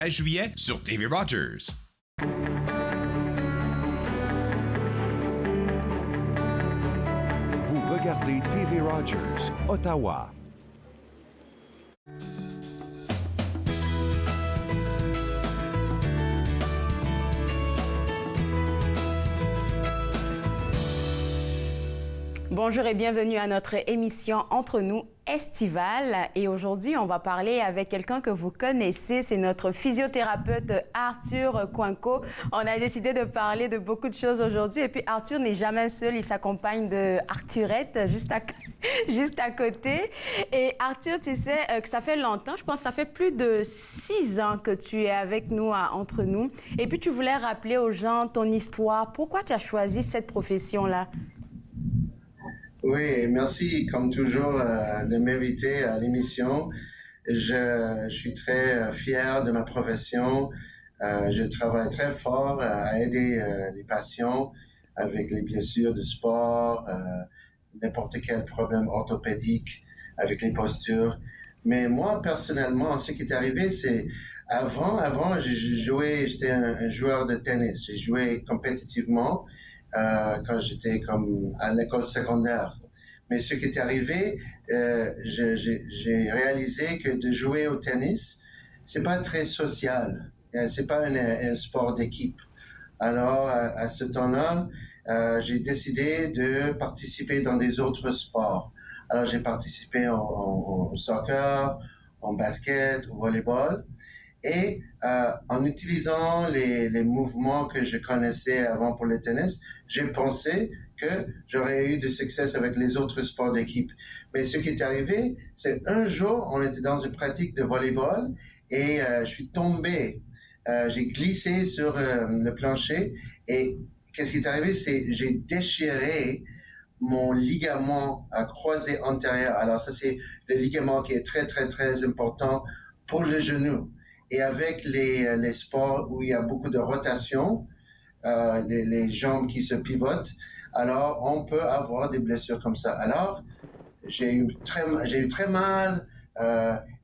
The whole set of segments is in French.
à juillet sur TV Rogers. Vous regardez TV Rogers, Ottawa. Bonjour et bienvenue à notre émission Entre nous estivale. Et aujourd'hui, on va parler avec quelqu'un que vous connaissez. C'est notre physiothérapeute Arthur Coinco. On a décidé de parler de beaucoup de choses aujourd'hui. Et puis Arthur n'est jamais seul. Il s'accompagne de Arthurette juste à côté. Et Arthur, tu sais que ça fait longtemps, je pense que ça fait plus de 6 ans que tu es avec nous Entre nous. Et puis tu voulais rappeler aux gens ton histoire. Pourquoi tu as choisi cette profession-là? Oui, merci comme toujours de m'inviter à l'émission. Je suis très fier de ma profession. Je travaille très fort à aider les patients avec les blessures de sport, n'importe quel problème orthopédique avec les postures. Mais moi, personnellement, ce qui est arrivé, c'est avant, j'étais un joueur de tennis. J'ai joué compétitivement quand j'étais comme à l'école secondaire. Mais ce qui est arrivé, j'ai réalisé que de jouer au tennis, c'est pas très social. C'est pas un sport d'équipe. Alors, à ce temps-là, j'ai décidé de participer dans des autres sports. Alors, j'ai participé au soccer, en basket, au volleyball. Et en utilisant les mouvements que je connaissais avant pour le tennis, j'ai pensé que j'aurais eu du succès avec les autres sports d'équipe. Mais ce qui est arrivé, c'est un jour, on était dans une pratique de volleyball et je suis tombé. J'ai glissé sur le plancher et qu'est-ce qui est arrivé, c'est j'ai déchiré mon ligament croisé antérieur. Alors ça, c'est le ligament qui est très, très, très important pour le genou. Et avec les sports où il y a beaucoup de rotation, les jambes qui se pivotent, alors on peut avoir des blessures comme ça. Alors, j'ai eu très mal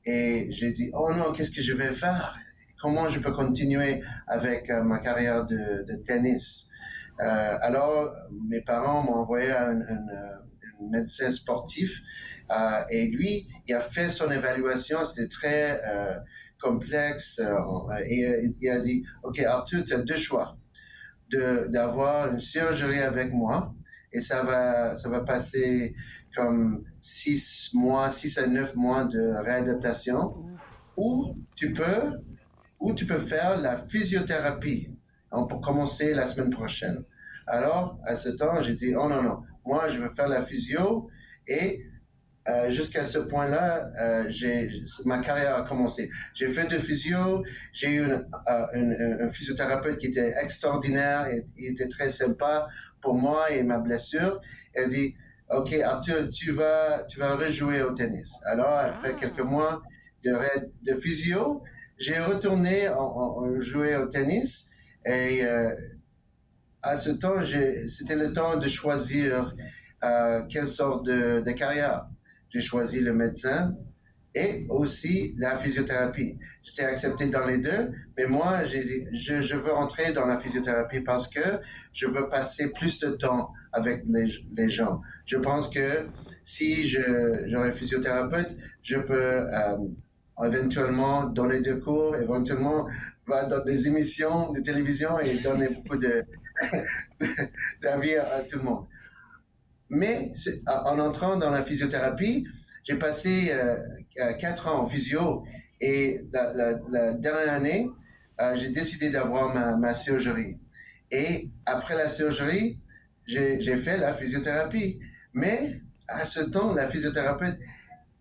et j'ai dit, oh non, qu'est-ce que je vais faire? Comment je peux continuer avec ma carrière de tennis? Alors, mes parents m'ont envoyé à un médecin sportif et lui, il a fait son évaluation, c'était très complexe et il a dit, OK, Arthur, tu as 2 choix. D'avoir une chirurgie avec moi et ça va passer comme 6 à 9 mois de réadaptation ou tu peux faire la physiothérapie pour commencer la semaine prochaine. Alors, à ce temps, j'ai dit, oh non, moi, je veux faire la physio et jusqu'à ce point-là, ma carrière a commencé. J'ai fait de physio, j'ai eu un physiothérapeute qui était extraordinaire, et il était très sympa pour moi et ma blessure. Elle dit, OK, Arthur, tu vas rejouer au tennis. Alors, après quelques mois de physio, j'ai retourné jouer au tennis et à ce temps, c'était le temps de choisir quelle sorte de carrière. J'ai choisi le médecin et aussi la physiothérapie. J'étais accepté dans les deux, mais moi, j'ai dit, je veux entrer dans la physiothérapie parce que je veux passer plus de temps avec les gens. Je pense que si j'aurais physiothérapeute, je peux éventuellement donner des cours, éventuellement dans des émissions de télévision et donner beaucoup d'avis à tout le monde. Mais en entrant dans la physiothérapie, j'ai passé 4 ans en physio et la dernière année, j'ai décidé d'avoir ma chirurgie. Et après la chirurgie, j'ai fait la physiothérapie. Mais à ce temps, la physiothérapeute,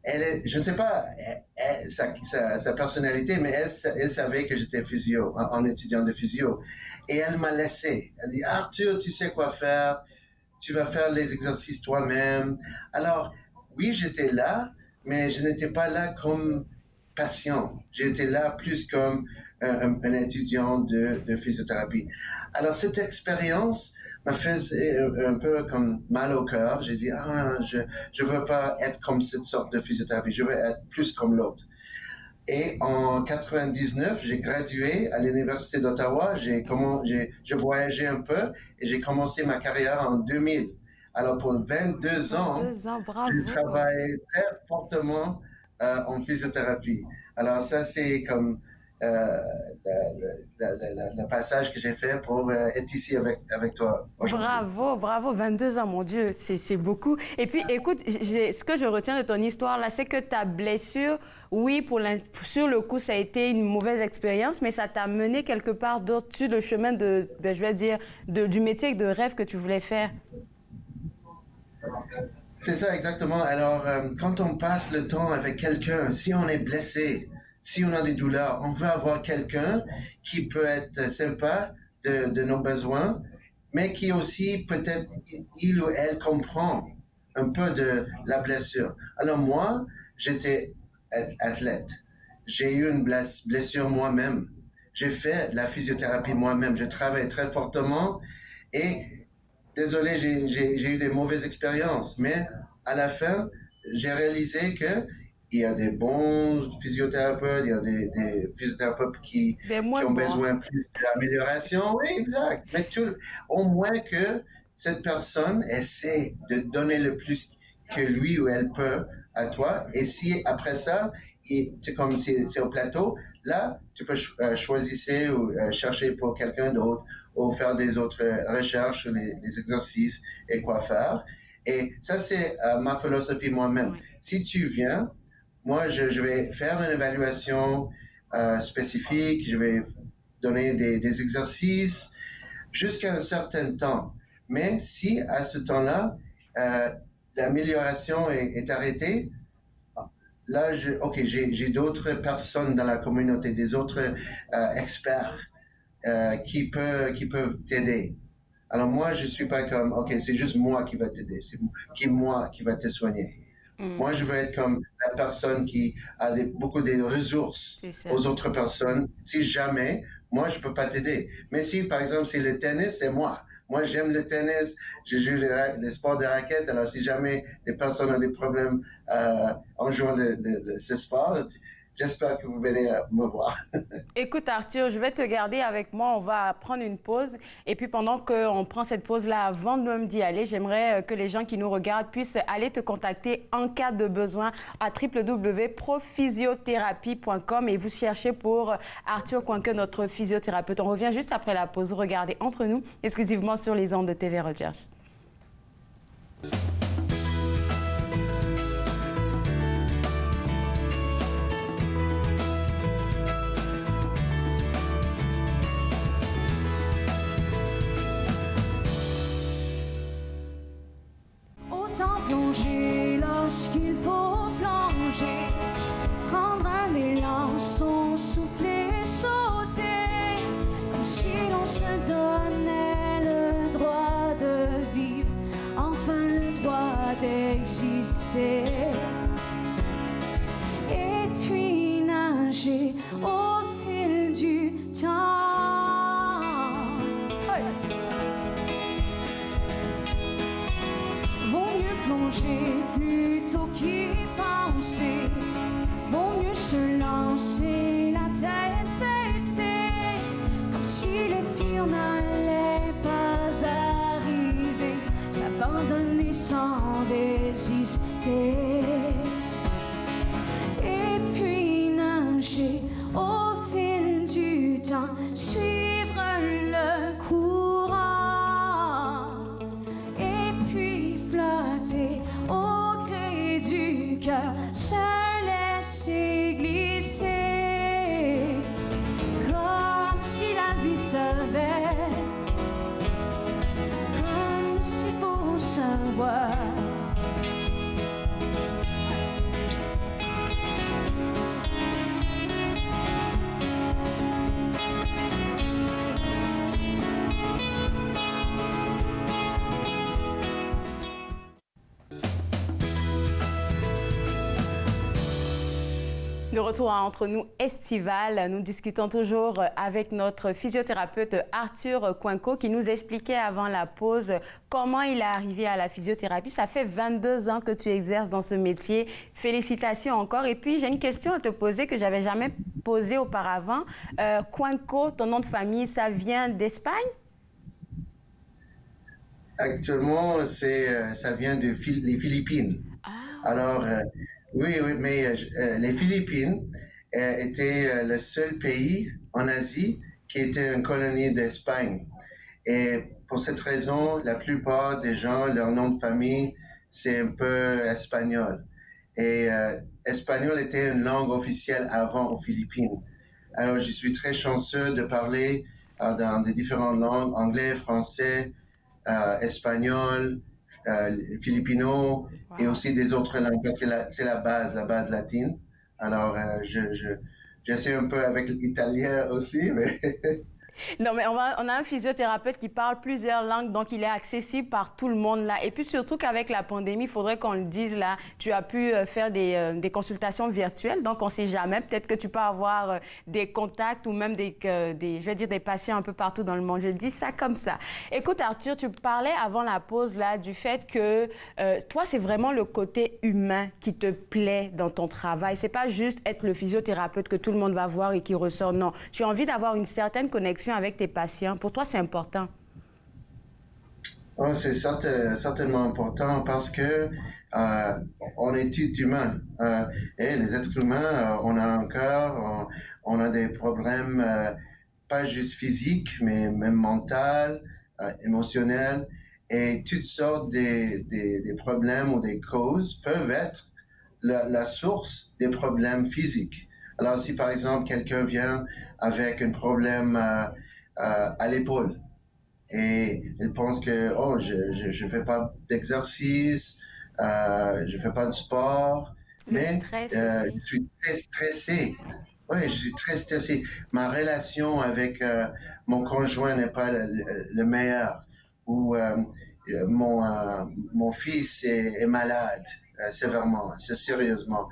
je ne sais pas sa personnalité, mais elle savait que j'étais physio, en étudiant de physio. Et elle m'a laissé. Elle dit, Arthur, tu sais quoi faire. Tu vas faire les exercices toi-même. Alors, oui, j'étais là, mais je n'étais pas là comme patient. J'étais là plus comme un étudiant de physiothérapie. Alors, cette expérience m'a fait un peu comme mal au cœur. J'ai dit, je veux pas être comme cette sorte de physiothérapie. Je veux être plus comme l'autre. Et en 99, j'ai gradué à l'Université d'Ottawa. J'ai voyagé un peu et j'ai commencé ma carrière en 2000. Alors, pour 22 ans, 22 ans, bravo. je travaille très fortement en physiothérapie. Alors, ça, c'est comme le passage que j'ai fait pour être ici avec toi aujourd'hui. Bravo, bravo, 22 ans, mon Dieu, c'est beaucoup. Et puis, écoute, ce que je retiens de ton histoire, là, c'est que ta blessure, oui, sur le coup, ça a été une mauvaise expérience, mais ça t'a mené quelque part d'autre sur le chemin je vais dire, du métier de rêve que tu voulais faire. C'est ça, exactement. Alors, quand on passe le temps avec quelqu'un, si on est blessé, si on a des douleurs, on veut avoir quelqu'un qui peut être sympa de nos besoins, mais qui aussi, peut-être, il ou elle comprend un peu de la blessure. Alors moi, j'étais athlète. J'ai eu une blessure moi-même. J'ai fait la physiothérapie moi-même. Je travaille très fortement et désolé, j'ai eu des mauvaises expériences, mais à la fin, j'ai réalisé que il y a des bons physiothérapeutes, il y a des physiothérapeutes qui ont besoin plus d'amélioration. Oui, exact. Mais au moins que cette personne essaie de donner le plus que lui ou elle peut à toi. Et si après ça, comme c'est au plateau, là, tu peux choisir ou chercher pour quelqu'un d'autre ou faire des autres recherches sur les exercices et quoi faire. Et ça, c'est ma philosophie moi-même. Oui. Si tu viens, moi, je vais faire une évaluation spécifique, je vais donner des exercices jusqu'à un certain temps. Mais si à ce temps-là, l'amélioration est arrêtée, là, j'ai d'autres personnes dans la communauté, des autres experts qui peuvent t'aider. Alors moi, je suis pas comme, OK, c'est juste moi qui va t'aider, c'est moi qui va te soigner. Moi, je veux être comme la personne qui a beaucoup de ressources aux autres personnes. Si jamais, moi, je peux pas t'aider. Mais si, par exemple, c'est le tennis, c'est moi. Moi, j'aime le tennis, je joue les sports de raquettes. Alors, si jamais les personnes ont des problèmes en jouant ce sport, j'espère que vous venez me voir. Écoute, Arthur, je vais te garder avec moi. On va prendre une pause. Et puis, pendant qu'on prend cette pause-là, avant même d'y aller, j'aimerais que les gens qui nous regardent puissent aller te contacter en cas de besoin à www.prophysiothérapie.com et vous cherchez pour Arthur Coinqueux, notre physiothérapeute. On revient juste après la pause. Regardez Entre nous, exclusivement sur les ondes de TV Rogers. Plonger lorsqu'il faut plonger, prendre un élan, son souffle et sauter, comme si l'on se donnait le droit de vivre, enfin le droit d'exister. Et puis nager au fil du temps. Plonger plutôt qu'y penser, vaut mieux se lancer la tête baissée, comme si le pire n'allait pas arriver, s'abandonner sans résister, et puis nager au fil du temps, suivre le courant. Au gré du cœur, se laisser glisser, comme si la vie savait, comme si pour savoir. De retour à Entre nous estival, nous discutons toujours avec notre physiothérapeute Arthur Coinco qui nous expliquait avant la pause comment il est arrivé à la physiothérapie. Ça fait 22 ans que tu exerces dans ce métier. Félicitations encore. Et puis, j'ai une question à te poser que j'avais jamais posée auparavant. Coinco, ton nom de famille, ça vient d'Espagne? Actuellement, ça vient des Philippines. Alors, oui, mais les Philippines étaient le seul pays en Asie qui était une colonie d'Espagne. Et pour cette raison, la plupart des gens, leur nom de famille, c'est un peu espagnol. Et espagnol était une langue officielle avant aux Philippines. Alors, je suis très chanceux de parler dans des différentes langues, anglais, français, espagnol, filipino et aussi des autres langues parce que c'est la base latine. Alors, j'essaie un peu avec l'italien aussi, mais Non, mais on a un physiothérapeute qui parle plusieurs langues, donc il est accessible par tout le monde là. Et puis surtout qu'avec la pandémie, il faudrait qu'on le dise là, tu as pu faire des consultations virtuelles, donc on ne sait jamais, peut-être que tu peux avoir des contacts ou même je vais dire des patients un peu partout dans le monde. Je dis ça comme ça. Écoute Arthur, tu parlais avant la pause là du fait que toi, c'est vraiment le côté humain qui te plaît dans ton travail. C'est pas juste être le physiothérapeute que tout le monde va voir et qui ressort. Non, tu as envie d'avoir une certaine connexion avec tes patients. Pour toi, c'est important. oh, c'est certainement important parce que on est tous humains. Et les êtres humains, on a un cœur, on a des problèmes pas juste physiques, mais même mentaux, émotionnels. Et toutes sortes des problèmes ou des causes peuvent être la source des problèmes physiques. Alors, si par exemple, quelqu'un vient avec un problème à l'épaule et il pense que, oh, je fais pas d'exercice, je fais pas de sport, mais je suis très stressé. Oui, je suis très stressé. Ma relation avec mon conjoint n'est pas le meilleur. Ou mon fils est malade sévèrement, sérieusement.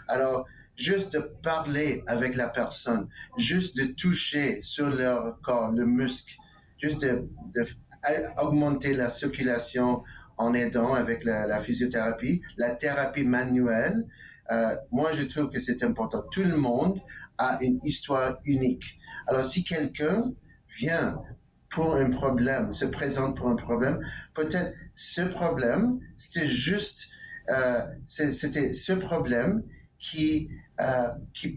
Alors, juste de parler avec la personne, juste de toucher sur leur corps, le muscle, juste de augmenter la circulation en aidant avec la physiothérapie, la thérapie manuelle. Moi, je trouve que c'est important. Tout le monde a une histoire unique. Alors, si quelqu'un vient pour un problème, se présente pour un problème, peut-être ce problème, c'était ce problème qui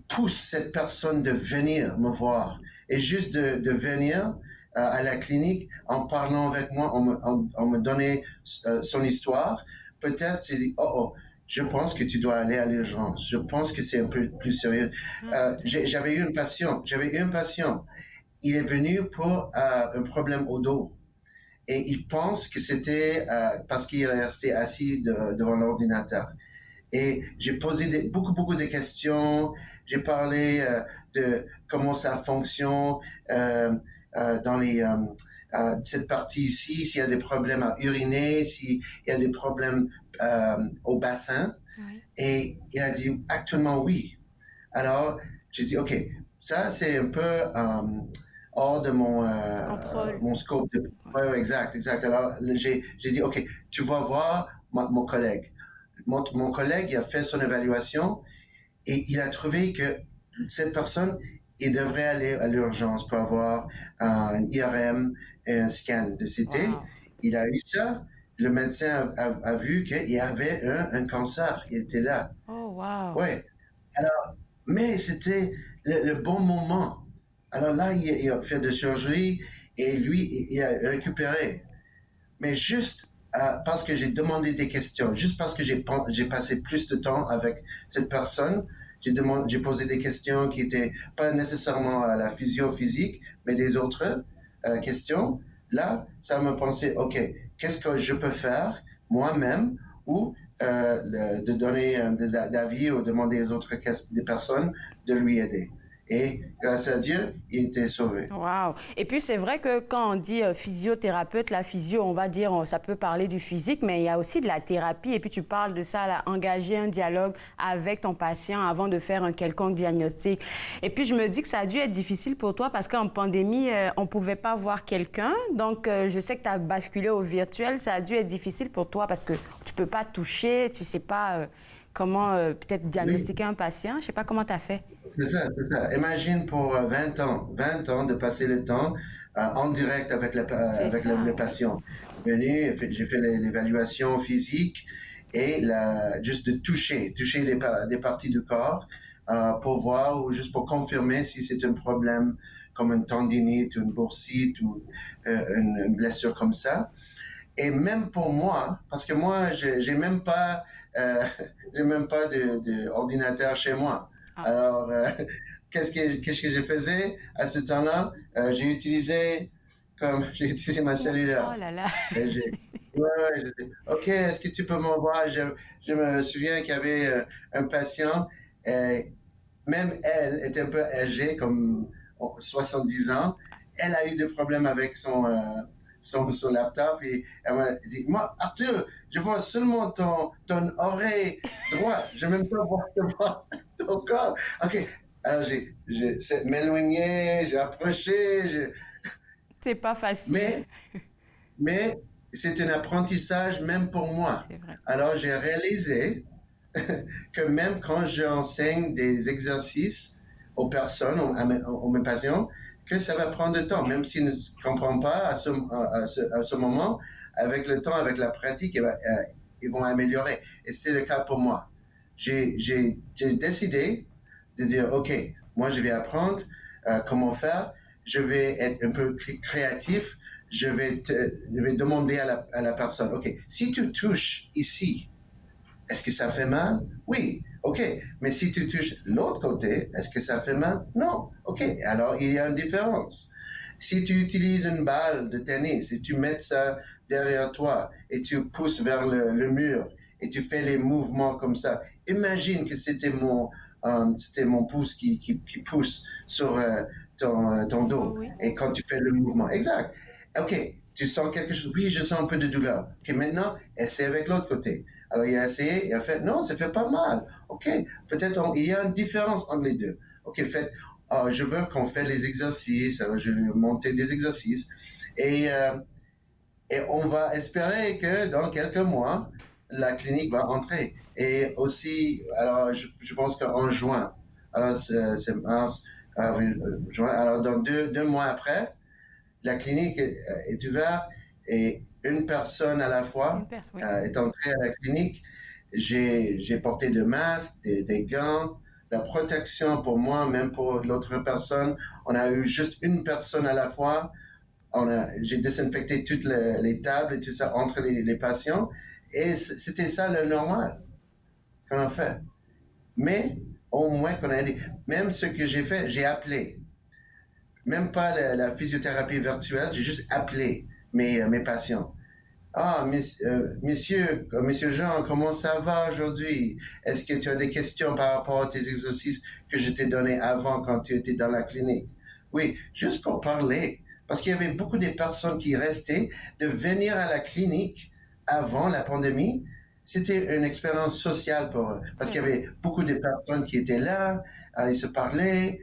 pousse cette personne de venir me voir. Et juste de venir à la clinique en parlant avec moi, on me donnait son histoire, peut-être c'est dit, je pense que tu dois aller à l'urgence. Je pense que c'est un peu plus sérieux. J'avais eu un patient. Il est venu pour un problème au dos. Et il pense que c'était parce qu'il est resté assis devant l'ordinateur. Et j'ai posé beaucoup de questions. J'ai parlé de comment ça fonctionne dans cette partie ici, s'il y a des problèmes à uriner, s'il y a des problèmes au bassin. Oui. Et il a dit actuellement oui. Alors, j'ai dit, OK, ça c'est un peu hors de mon scope. Oui, exact. Alors, j'ai dit, OK, tu vas voir mon collègue. Mon collègue a fait son évaluation et il a trouvé que cette personne, il devrait aller à l'urgence pour avoir un IRM et un scan de CT. Wow. Il a eu ça. Le médecin a vu qu'il y avait un cancer. Il était là. Oh, wow. Oui. Alors, mais c'était le bon moment. Alors là, il a fait de chirurgie et lui, il a récupéré. Mais juste parce que j'ai demandé des questions, juste parce que j'ai passé plus de temps avec cette personne, j'ai posé des questions qui n'étaient pas nécessairement à la physio-physique, mais des autres questions. Là, ça me pensait, OK, qu'est-ce que je peux faire moi-même ou de donner des avis ou demander aux autres des personnes de lui aider. Et grâce à Dieu, il était sauvé. Wow. Et puis, c'est vrai que quand on dit physiothérapeute, la physio, on va dire, ça peut parler du physique, mais il y a aussi de la thérapie. Et puis, tu parles de ça, là, engager un dialogue avec ton patient avant de faire un quelconque diagnostic. Et puis, je me dis que ça a dû être difficile pour toi parce qu'en pandémie, on ne pouvait pas voir quelqu'un. Donc, je sais que tu as basculé au virtuel. Ça a dû être difficile pour toi parce que tu ne peux pas toucher, tu ne sais pas comment peut-être diagnostiquer un patient. Je ne sais pas comment tu as fait. C'est ça, c'est ça. Imagine pour 20 ans de passer le temps en direct avec le patient. Venu, j'ai fait l'évaluation physique et juste de toucher des parties du corps pour voir ou juste pour confirmer si c'est un problème comme une tendinite, une bursite ou une blessure comme ça. Et même pour moi, parce que moi, j'ai même pas d'ordinateur chez moi. Alors, qu'est-ce que je faisais à ce temps-là? J'ai utilisé ma cellulaire. Oh là là! Et j'ai dit, OK, est-ce que tu peux m'envoyer? Je me souviens qu'il y avait un patient, même elle était un peu âgée, comme 70 ans. Elle a eu des problèmes avec son laptop et elle m'a dit, moi, Arthur, je vois seulement ton oreille droite. Je n'ai même pas voir ton corps. OK. Alors, j'ai m'éloigné, j'ai approché. C'est pas facile. Mais c'est un apprentissage même pour moi. C'est vrai. Alors, j'ai réalisé que même quand j'enseigne des exercices aux personnes, aux mes patients, que ça va prendre du temps, même s'ils ne comprennent pas à ce moment, avec le temps, avec la pratique, ils vont améliorer. Et c'était le cas pour moi. J'ai décidé de dire, OK, moi je vais apprendre comment faire, je vais être un peu créatif, je vais demander à la personne, OK, si tu touches ici, est-ce que ça fait mal? Oui. OK. Mais si tu touches l'autre côté, est-ce que ça fait mal? Non. OK. Alors, il y a une différence. Si tu utilises une balle de tennis et tu mets ça derrière toi et tu pousses vers le mur et tu fais les mouvements comme ça, imagine que c'était mon pouce qui pousse sur ton dos. Oui. Et quand tu fais le mouvement. Exact. OK. Tu sens quelque chose? Oui, je sens un peu de douleur. OK, maintenant, essaie avec l'autre côté. Alors, il a essayé, il a fait, non, ça fait pas mal. OK, peut-être il y a une différence entre les deux. OK, je veux qu'on fasse les exercices. Alors, je vais monter des exercices. Et on va espérer que dans quelques mois, la clinique va entrer. Et aussi, alors, je pense qu'en juin, alors c'est mars, avril, juin, alors dans deux mois après, la clinique est ouverte et une personne à la fois est entrée à la clinique. J'ai porté des masques, des gants, la protection pour moi, même pour l'autre personne. On a eu juste une personne à la fois. J'ai désinfecté toutes les tables et tout ça entre les patients. Et c'était ça le normal qu'on a fait. Mais au moins qu'on a dit, même ce que j'ai fait, j'ai appelé. Même pas la physiothérapie virtuelle, j'ai juste appelé mes patients. Ah, monsieur Jean, comment ça va aujourd'hui? Est-ce que tu as des questions par rapport à tes exercices que je t'ai donnés avant quand tu étais dans la clinique? Oui, juste pour parler. Parce qu'il y avait beaucoup de personnes qui restaient de venir à la clinique avant la pandémie. C'était une expérience sociale pour eux. Parce qu'il y avait beaucoup de personnes qui étaient là, ils se parlaient,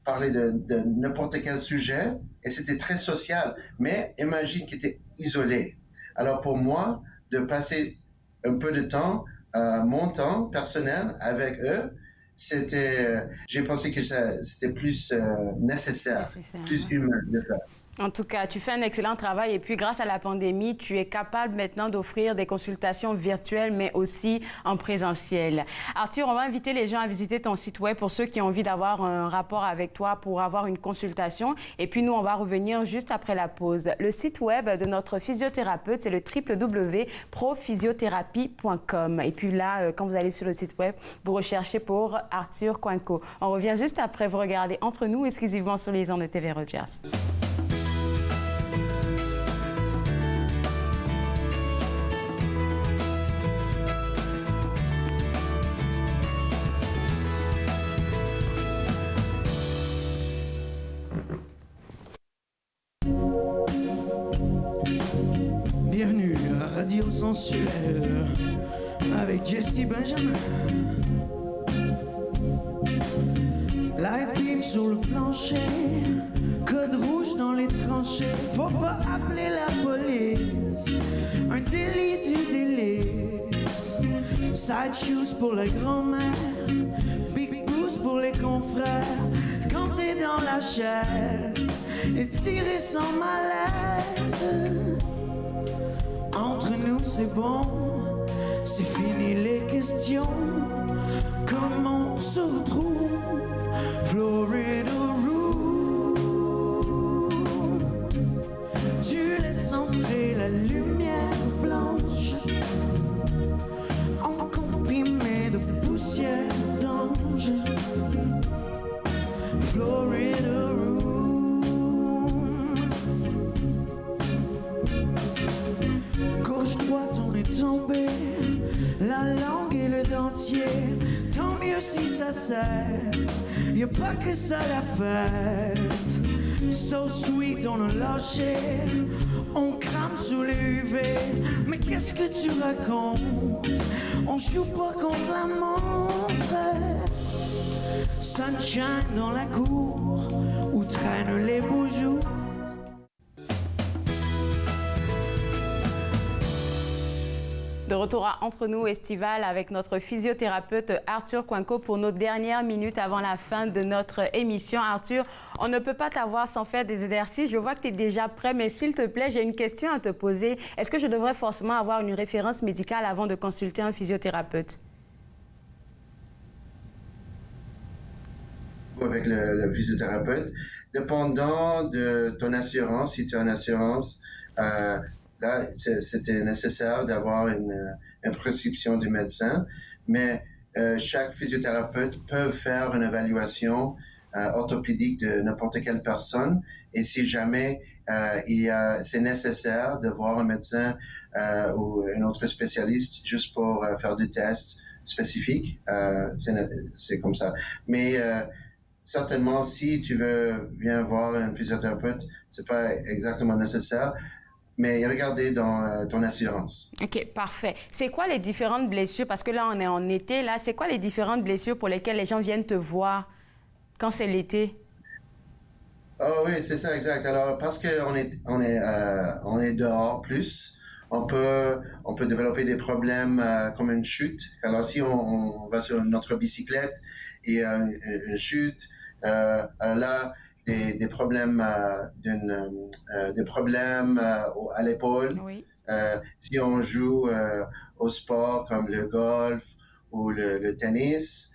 parler de n'importe quel sujet et c'était très social. Mais imagine qu'ils étaient isolés. Alors pour moi, de passer un peu de temps, mon temps personnel avec eux, j'ai pensé que c'était plus nécessaire, plus humain de faire. En tout cas, tu fais un excellent travail et puis grâce à la pandémie, tu es capable maintenant d'offrir des consultations virtuelles mais aussi en présentiel. Arthur, on va inviter les gens à visiter ton site web pour ceux qui ont envie d'avoir un rapport avec toi pour avoir une consultation et puis nous, on va revenir juste après la pause. Le site web de notre physiothérapeute, c'est le www.prophysiothérapie.com et puis là, quand vous allez sur le site web, vous recherchez pour Arthur Coinco. On revient juste après, vous regardez Entre nous exclusivement sur les ondes de TV Rogers. Bienvenue à Radio Sensuelle avec Jesse Benjamin. Light beam sur le plancher, code rouge dans les tranchées. Faut pas appeler la police, un délit du délice. Side shoes pour la grand-mère, big boost pour les confrères. Quand t'es dans la chaise, étiré sans malaise. Entre nous c'est bon, c'est fini les questions. Comment on se retrouve? Florida Room. Tu laisses entrer la lumière blanche, en comprimé de poussière d'ange. Florida Room. Gauche droite on est tombé, la langue et le dentier. Tant mieux si ça cesse, y'a pas que ça la fête. So sweet on a lâché, on crame sous les UV. Mais qu'est-ce que tu racontes? On joue pas contre la montre. Sunshine dans la cour, où traînent les beaux jours. De retour à Entre nous Estival avec notre physiothérapeute Arthur Coinco pour nos dernières minutes avant la fin de notre émission. Arthur, on ne peut pas t'avoir sans faire des exercices. Je vois que tu es déjà prêt, mais s'il te plaît, j'ai une question à te poser. Est-ce que je devrais forcément avoir une référence médicale avant de consulter un physiothérapeute? Avec le physiothérapeute, dépendant de ton assurance, si tu as une assurance, là, c'était nécessaire d'avoir une prescription du médecin, mais chaque physiothérapeute peut faire une évaluation orthopédique de n'importe quelle personne, et si jamais c'est nécessaire de voir un médecin ou un autre spécialiste juste pour faire des tests spécifiques, c'est comme ça. Mais certainement, si tu veux bien voir un physiothérapeute, c'est pas exactement nécessaire. Mais regardez dans ton assurance. OK, parfait. C'est quoi les différentes blessures? Parce que là, on est en été, là. C'est quoi les différentes blessures pour lesquelles les gens viennent te voir quand c'est l'été? Oh oui, c'est ça, exact. Alors, parce qu'on est dehors plus, on peut développer des problèmes comme une chute. Alors, si on va sur notre bicyclette et une chute, alors là, des problèmes à l'épaule. Oui. Si on joue au sport comme le golf ou le tennis,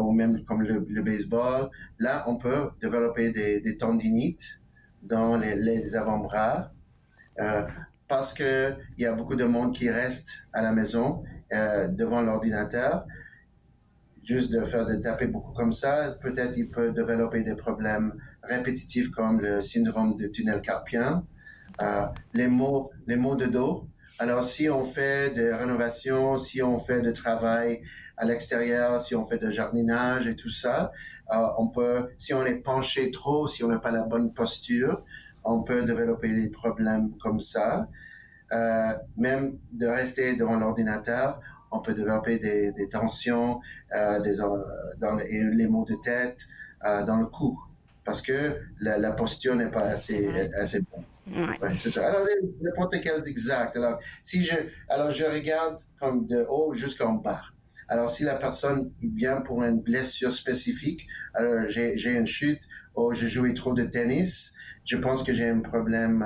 ou même comme le baseball, là, on peut développer des tendinites dans les avant-bras, parce qu'il y a beaucoup de monde qui reste à la maison devant l'ordinateur. Juste de taper beaucoup comme ça, peut-être il peut développer des problèmes répétitifs comme le syndrome de tunnel carpien, les maux de dos. Alors, si on fait de rénovation, si on fait de travail à l'extérieur, si on fait de jardinage et tout ça, si on est penché trop, si on n'a pas la bonne posture, on peut développer des problèmes comme ça. Même de rester devant l'ordinateur, on peut développer des tensions dans les maux de tête, dans le cou, parce que la posture n'est pas assez bonne. Ouais, c'est ça. Alors, n'importe quel exact. Alors, je regarde comme de haut jusqu'en bas. Alors, si la personne vient pour une blessure spécifique, alors j'ai une chute, j'ai joué trop de tennis, je pense que j'ai un problème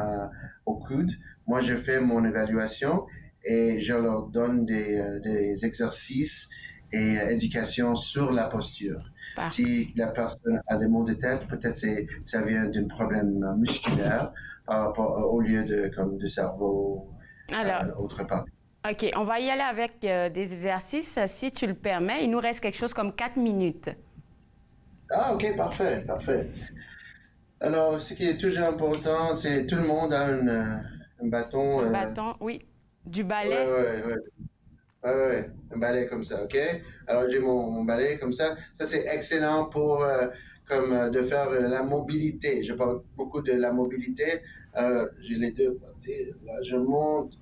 au coude. Moi, je fais mon évaluation et je leur donne des exercices et éducations sur la posture. Si la personne a des maux de tête, peut-être ça vient d'un problème musculaire par rapport au lieu de cerveau, autre part. OK, on va y aller avec des exercices, si tu le permets. Il nous reste quelque chose comme 4 minutes. Ah, OK, parfait. Alors, ce qui est toujours important, c'est tout le monde a un bâton. Un bâton, oui. Du balai. Ouais, un balai comme ça, OK? Alors, j'ai mon balai comme ça. Ça, c'est excellent pour comme de faire la mobilité. Je parle beaucoup de la mobilité. J'ai les deux parties. Là, je monte.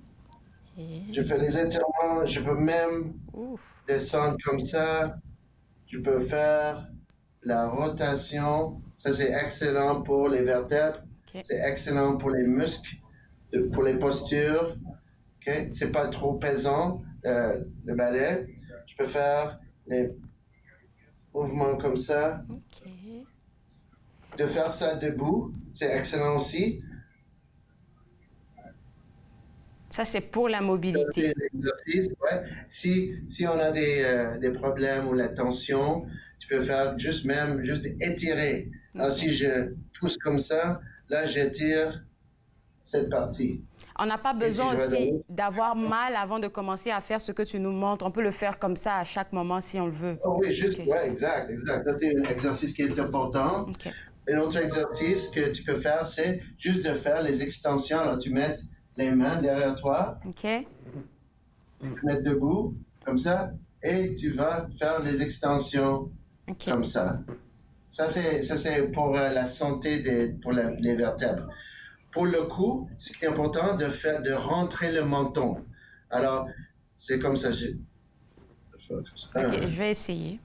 Je fais les étirements. Je peux même descendre comme ça. Je peux faire la rotation. Ça, c'est excellent pour les vertèbres. Okay. C'est excellent pour les muscles, pour les postures. Okay? C'est pas trop pesant, le ballet. Je peux faire les mouvements comme ça. Okay. De faire ça debout, c'est excellent aussi. Ça, c'est pour la mobilité. Ça, c'est l'exercice, ouais. Si on a des problèmes ou la tension, tu peux faire juste étirer. Alors, si je pousse comme ça, là, j'étire cette partie. On n'a pas besoin aussi d'avoir mal avant de commencer à faire ce que tu nous montres. On peut le faire comme ça à chaque moment si on le veut. Oh oui, juste, okay, ouais, exact. Ça, c'est un exercice qui est important. Okay. Un autre exercice que tu peux faire, c'est juste de faire les extensions. Alors, tu mets les mains derrière toi. OK. Tu te mets debout, comme ça, et tu vas faire les extensions comme ça. Ça, c'est pour la santé pour les vertèbres. Pour le cou, c'est important de rentrer le menton. Alors, c'est comme ça. Okay, je vais essayer.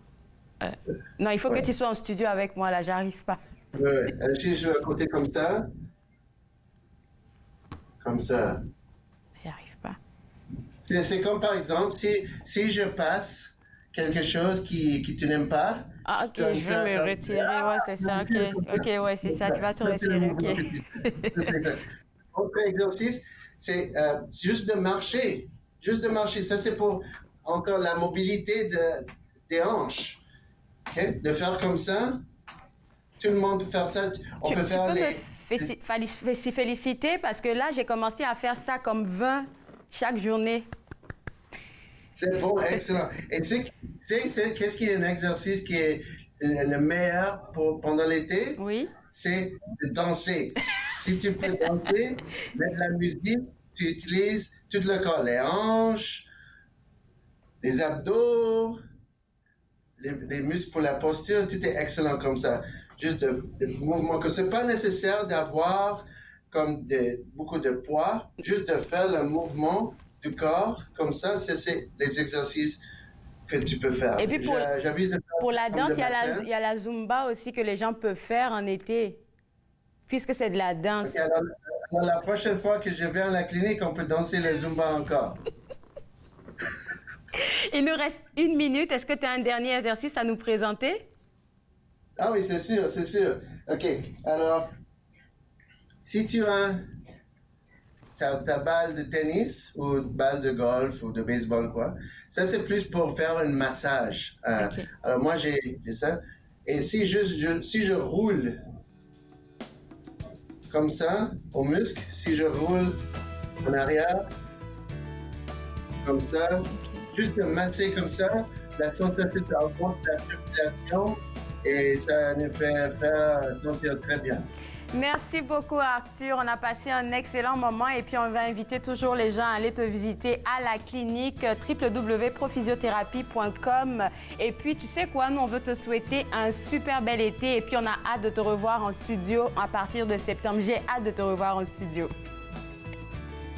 Non, il faut que tu sois en studio avec moi, là, j'arrive pas. Oui, si je vais à côté comme ça. Comme ça. J'arrive pas. C'est comme par exemple, si je passe quelque chose qui tu n'aimes pas. Ah, ok, je vais me retirer, ouais, c'est ça, ok, ouais, c'est ça, tu vas te retirer, ok. Autre exercice, c'est juste de marcher. Juste de marcher, ça c'est pour encore la mobilité des hanches. Okay? De faire comme ça, tout le monde peut faire ça. On peut faire me féliciter parce que là, j'ai commencé à faire ça comme 20 chaque journée. C'est bon, excellent. Et tu sais, qu'est-ce qui est un exercice qui est le meilleur pendant l'été? Oui. C'est de danser. Si tu peux danser, mettre la musique, tu utilises tout le corps, les hanches, les abdos, les muscles pour la posture, tout est excellent comme ça. Juste de mouvements comme ça. C'est pas nécessaire d'avoir comme beaucoup de poids, juste de faire le mouvement du corps, comme ça, c'est les exercices que tu peux faire. Et puis pour la danse, il y a la Zumba aussi que les gens peuvent faire en été, puisque c'est de la danse. Okay, alors, la prochaine fois que je viens à la clinique, on peut danser la Zumba encore. Il nous reste 1 minute. Est-ce que tu as un dernier exercice à nous présenter? Ah oui, c'est sûr, c'est sûr. OK, alors, si tu as ta balle de tennis ou balle de golf ou de baseball, quoi. Ça, c'est plus pour faire un massage. Okay. Alors, moi, j'ai ça. Et si je roule comme ça, au muscle, si je roule en arrière, comme ça, juste de masser comme ça, la sensation augmente la circulation et ça nous fait sentir très bien. Merci beaucoup, Arthur. On a passé un excellent moment et puis on va inviter toujours les gens à aller te visiter à la clinique www.prophysiothérapie.com. Et puis, tu sais quoi? Nous, on veut te souhaiter un super bel été et puis on a hâte de te revoir en studio à partir de septembre. J'ai hâte de te revoir en studio.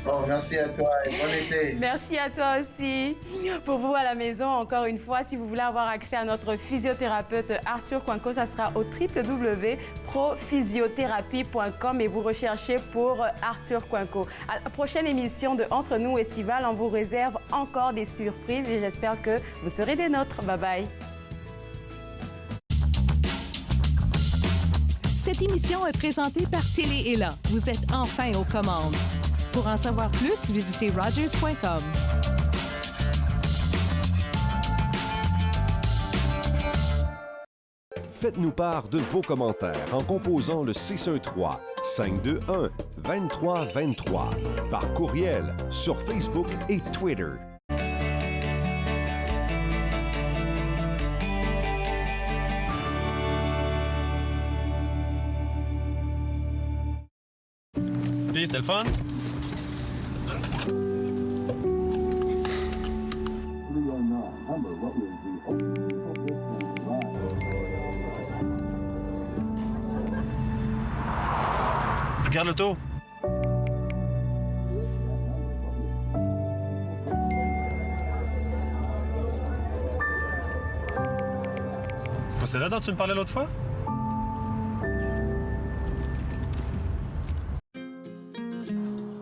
Bon, merci à toi et bon été. Merci à toi aussi. Pour vous à la maison, encore une fois, si vous voulez avoir accès à notre physiothérapeute Arthur Coinco, ça sera au www.prophysiothérapie.com et vous recherchez pour Arthur Coinco. À la prochaine émission de Entre nous Estival, on vous réserve encore des surprises et j'espère que vous serez des nôtres. Bye bye. Cette émission est présentée par Télé Élan. Vous êtes enfin aux commandes. Pour en savoir plus, visitez Rogers.com. Faites-nous part de vos commentaires en composant le 613-521-2323 par courriel sur Facebook et Twitter. Puis, c'était le fun? Regarde l'auto. C'est pas celle-là dont tu me parlais l'autre fois?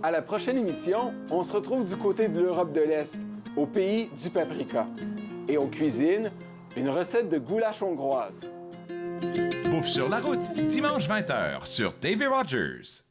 À la prochaine émission, on se retrouve du côté de l'Europe de l'Est, au pays du paprika. Et on cuisine une recette de goulash hongroise. Bouffe sur la route, dimanche 20h sur TV Rogers.